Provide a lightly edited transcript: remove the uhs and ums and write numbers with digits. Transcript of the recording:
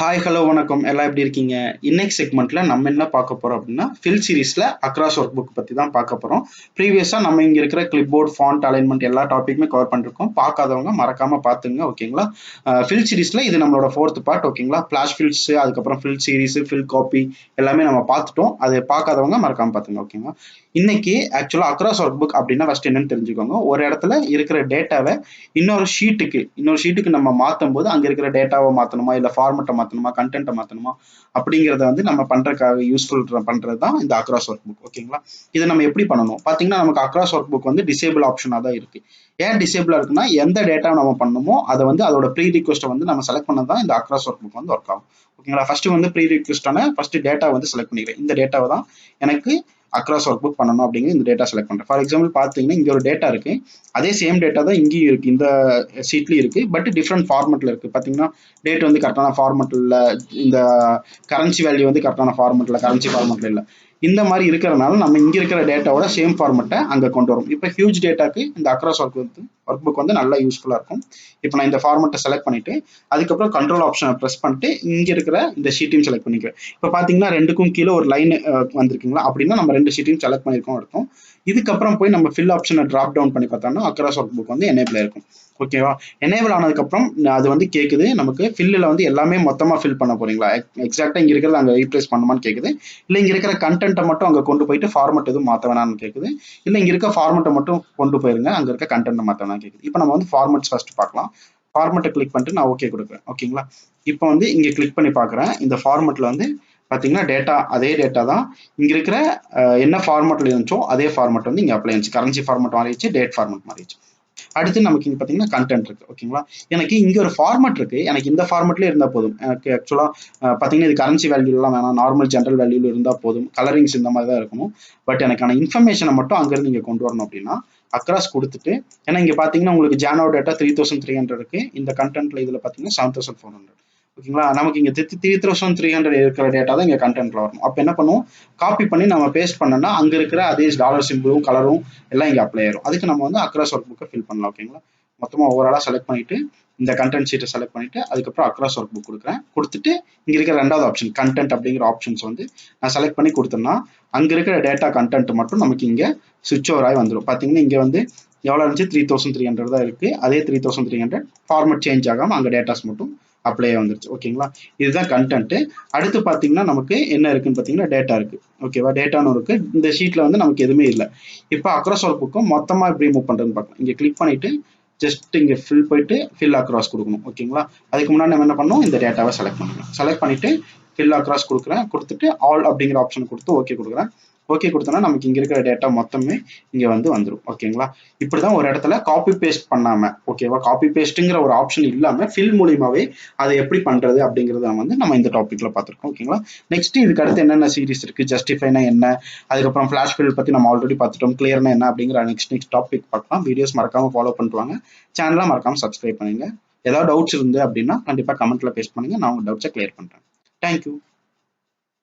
Hi hello வணக்கம் எல்லாம் எப்படி இருக்கீங்க? இன்னைக்கு செக்மெண்ட்ல நம்ம என்ன பார்க்க போறோம் அப்படின்னா ஃபில் சீரிஸ்ல அக்ராஸ் ஒர்க் புக் பத்தி தான் பார்க்க போறோம். ப்ரீவியஸா நம்ம இங்க இருக்கிற கிளிப் போர்ட் ஃபாண்ட் அலைன்மெண்ட் எல்லா டாபிக்குமே கவர் பண்ணிருக்கோம். பார்க்காதவங்க மறக்காம பாத்துங்க. ஓகேங்களா? ஃபில் சீரிஸ்ல இது நம்மளோட ஃபோர்த் பார்ட். ஓகேங்களா? ஃபிளாஷ் ஃபில்ஸ், அதுக்கப்புறம் ஃபில் சீரிஸ், ஃபில் காப்பி எல்லாமே நம்ம பார்த்துட்டோம். அதை பார்க்காதவங்க மறக்காம பாத்துங்க. ஓகேங்களா? இன்னைக்கு ஆக்சுவலா அக்ராஸ் ஒர்க் புக் அப்படின்னா ஃபர்ஸ்ட் என்னன்னு தெரிஞ்சுக்கோங்க. ஒரு இடத்துல இருக்கிற டேட்டாவை இன்னொரு ஷீட்டுக்கு நம்ம மாற்றும் போது அங்க இருக்கிற டேட்டாவை மாற்றணுமா, இல்லை ஃபார்மெட்டை மாற்றணுமா, கண்டென்ட்டை மாற்றணுமா அப்படிங்கிறத வந்து நம்ம பண்றதுக்காக யூஸ்ஃபுல் பண்றது தான் இந்த அக்ராஸ் ஒர்க் புக். ஓகேங்களா? இதை நம்ம எப்படி பண்ணணும் பார்த்தீங்கன்னா, நமக்கு அக்ராஸ் ஒர்க் புக் வந்து டிசேபிள் ஆப்ஷனாக தான் இருக்கு. ஏன் டிசேபிளா இருக்குன்னா, எந்த டேட்டா நம்ம பண்ணணுமோ அதை வந்து அதோட ப்ரீ ரிக்வெஸ்ட்டை வந்து நம்ம செலக்ட் பண்ண தான் இந்த அக்ராஸ் ஒர்க் புக் வந்து ஒர்க் ஆகும். ஓகேங்களா? ஃபர்ஸ்ட் வந்து ப்ரீ ரிக்வெஸ்டான ஃபர்ஸ்ட் டேட்டா வந்து செலக்ட் பண்ணிக்கிறேன். இந்த டேட்டாவை தான் எனக்கு அக்ராஸ் ஒர்க் புக் பண்ணணும் அப்படிங்கிற இந்த டேட்டா செலக்ட் பண்ணுறேன். ஃபார் எக்ஸாம்பிள் பார்த்தீங்கன்னா, இங்கே ஒரு டேட்டா இருக்கு. அதே சேம் டேட்டா தான் இங்கேயும் இருக்கு, இந்த சீட்லயும் இருக்கு. பட் டிஃப்ரெண்ட் ஃபார்மெட்ல இருக்கு. பார்த்தீங்கன்னா, டேட் வந்து கரெக்டான ஃபார்மெட்ல, இந்த கரன்சி வேல்யூ வந்து கரெக்டான ஃபார்மெட்ல, கரன்சி ஃபார்மெட்ல இல்லை. இந்த மாதிரி இருக்கிறதுனால நம்ம இங்க இருக்கிற டேட்டாவோட சேம் ஃபார்மெட்டை அங்கே கொண்டு வரும். இப்போ ஹியூஜ் டேட்டாக்கு இந்த அக்ராஸ் ஒர்க் புக் வந்து நல்லா யூஸ்ஃபுல்லாக இருக்கும். இப்போ நான் இந்த ஃபார்மெட்டை செலக்ட் பண்ணிட்டு அதுக்கப்புறம் கண்ட்ரோல் ஆப்ஷனை ப்ரெஸ் பண்ணிட்டு இங்க இருக்கிற இந்த ஷீட்டையும் செலக்ட் பண்ணிக்கிறேன். இப்போ பார்த்தீங்கன்னா, ரெண்டுக்கும் கீழே ஒரு லைன் வந்திருக்குங்களா, அப்படின்னா நம்ம ரெண்டு ஷீட்டையும் செலக்ட் பண்ணியிருக்கோம் இருக்கும். இதுக்கப்புறம் போய் நம்ம ஃபில் ஆப்ஷனை டிராப் டவுன் பண்ணி பார்த்தோம்னா அக்ராஸ் ஒர்க் புக் வந்து எனேபிள் ஆயிருக்கும். ஓகேவா? எனேபிள் ஆனதுக்கப்புறம் அது வந்து கேட்குது நமக்கு ஃபில்லில் வந்து எல்லாமே மொத்தமாக ஃபில் பண்ண போறீங்களா, எக்ஸாக்டாக இங்கே இருக்கிறது அங்கே ரீப்ளேஸ் பண்ணுமான்னு கேட்குது. இல்லை இங்கே இருக்கிற கண்டென்ட்டை மட்டும் அங்கே கொண்டு போயிட்டு ஃபார்மெட் எதுவும் மாற்ற வேணாம்னு கேட்குது. இல்லை இங்கே இருக்க ஃபார்மெட்டை மட்டும் கொண்டு போயிருங்க, அங்கே இருக்க கண்டென்ட்டை மாற்ற வேணாம்னு கேட்குது. இப்போ நம்ம வந்து ஃபார்மெட்ஸ் ஃபர்ஸ்ட் பார்க்கலாம். ஃபார்மெட்டை கிளிக் பண்ணிட்டு நான் ஓகே கொடுக்குறேன். ஓகேங்களா? இப்போ வந்து இங்கே கிளிக் பண்ணி பார்க்குறேன். இந்த ஃபார்மெட்டில் வந்து பார்த்தீங்கன்னா டேட்டா அதே டேட்டா தான் இங்கே இருக்கிற என்ன ஃபார்மெட்டில் இருந்துச்சோ அதே ஃபார்மெட் வந்து இங்கே அப்ளை ஆச்சு. கரன்சி ஃபார்மெட் மாறிடுச்சு, டேட் ஃபார்மெட் மாறிடுச்சு. அடுத்து நமக்கு இங்கே பார்த்தீங்கன்னா கண்டென்ட் இருக்கு. ஓகேங்களா? எனக்கு இங்கே ஒரு ஃபார்மெட் இருக்கு. எனக்கு இந்த ஃபார்மெட்லேயே இருந்தால் போதும். எனக்கு ஆக்சுவலாக பார்த்தீங்கன்னா இது கரன்சி வேல்யூலாம் வேணாம், நார்மல் ஜென்ரல் வேல்யூல இருந்தால் போதும். கலரிங்ஸ் இந்த மாதிரி தான் இருக்கணும். பட் எனக்கான இன்ஃபர்மேஷனை மட்டும் அங்கேருந்து இங்கே கொண்டு வரணும் அப்படின்னா அக்ராஸ் கொடுத்துட்டு, ஏன்னா இங்கே பார்த்தீங்கன்னா உங்களுக்கு ஜானோ டேட்டா 3300 இருக்கு. இந்த கண்டென்ட்ல இதில் பார்த்தீங்கன்னா 7400. ஓகேங்களா? நமக்கு இங்கே 3300 இருக்கிற டேட்டா தான் இங்கே கண்டென்ட்ல வரணும். அப்போ என்ன பண்ணுவோம், காப்பி பண்ணி நம்ம பேஸ்ட் பண்ணோம்னா அங்கே இருக்கிற அதே டாலர் சிம்பிளும் கலரும் எல்லாம் இங்கே அப்ளை ஆயிரும். அதுக்கு நம்ம வந்து அக்ராஸ் ஒர்க் புக்கை ஃபில் பண்ணலாம். ஓகேங்களா? மொத்தமாக ஓவராலாக செலக்ட் பண்ணிட்டு இந்த கண்டென்ட் ஷீட்டை செலக்ட் பண்ணிட்டு அதுக்கப்புறம் அக்ராஸ் ஒர்க் புக் கொடுக்குறேன். கொடுத்துட்டு இங்கே இருக்கிற ரெண்டாவது ஆப்ஷன் கண்டென்ட் அப்படிங்கிற ஆப்ஷன்ஸ் வந்து நான் செலக்ட் பண்ணி கொடுத்தோம்னா அங்கே இருக்கிற டேட்டா கண்டென்ட் மட்டும் நமக்கு இங்கே சுவிட்ச் ஓவர் ஆகி வந்துடும். பார்த்தீங்கன்னா இங்கே வந்து எவ்வளோ இருந்துச்சு, 3300 தான் இருக்கு. அதே 3300 ஃபார்மெட் சேஞ்ச் ஆகாமல் அங்கே டேட்டாஸ் மட்டும் அப்ளை வந்துருச்சு. ஓகேங்களா? இதுதான் கண்டென்ட். அடுத்து பார்த்தீங்கன்னா நமக்கு என்ன இருக்குன்னு பார்த்தீங்கன்னா டேட்டா இருக்கு. ஓகேவா? டேட்டான்னு இருக்கு. இந்த ஷீட்ல வந்து நமக்கு எதுவுமே இல்லை. இப்போ அக்ராஸ் ஒர்க் புக்கும் மொத்தமாக எப்படி மூவ் பண்ணுறதுன்னு பார்க்கலாம். இங்கே கிளிக் பண்ணிட்டு ஜஸ்ட் இங்கே ஃபில் போயிட்டு ஃபில் அக்ராஸ் கொடுக்கணும். ஓகேங்களா? அதுக்கு முன்னாடி நம்ம என்ன பண்ணணும், இந்த டேட்டாவை செலக்ட் பண்ணணும். செலக்ட் பண்ணிட்டு ஃபில் அக்ராஸ் கொடுக்குறேன். கொடுத்துட்டு ஆல் அப்படிங்கிற ஆப்ஷன் கொடுத்து ஓகே கொடுக்குறேன். ஓகே கொடுத்தோன்னா நமக்கு இங்கே இருக்கிற டேட்டா மொத்தமே இங்கே வந்து வந்துடும். ஓகேங்களா? இப்படிதான் ஒரு இடத்துல காப்பி பேஸ்ட் பண்ணாம, ஓகேவா, காப்பி பேஸ்ட்டுங்கிற ஒரு ஆப்ஷன் இல்லாம ஃபில் மூலியமாவே அதை எப்படி பண்றது அப்படிங்கறத வந்து நம்ம இந்த டாபிக்ல பார்த்துருக்கோம். ஓகேங்களா? நெக்ஸ்ட் இதுக்கு அடுத்து என்னென்ன சீரிஸ் இருக்கு, ஜஸ்டிஃபைனா என்ன, அதுக்கப்புறம் ஃபிளாஷ் ஃபில் பத்தி நம்ம ஆல்ரெடி பார்த்துட்டோம். கிளியர்னா என்ன அப்படிங்கிற நெக்ஸ்ட் டாபிக் பார்க்கலாம். வீடியோஸ் மறக்காம ஃபாலோ பண்ணுவாங்க. சேனலை மறக்காம சப்ஸ்கிரைப் பண்ணுங்க. ஏதாவது டவுட்ஸ் இருந்து அப்படின்னா கண்டிப்பா கமெண்ட்ல பேஸ்ட் பண்ணுங்க. நான் உங்க டவுட்ஸை கிளியர் பண்றேன். தேங்க்யூ.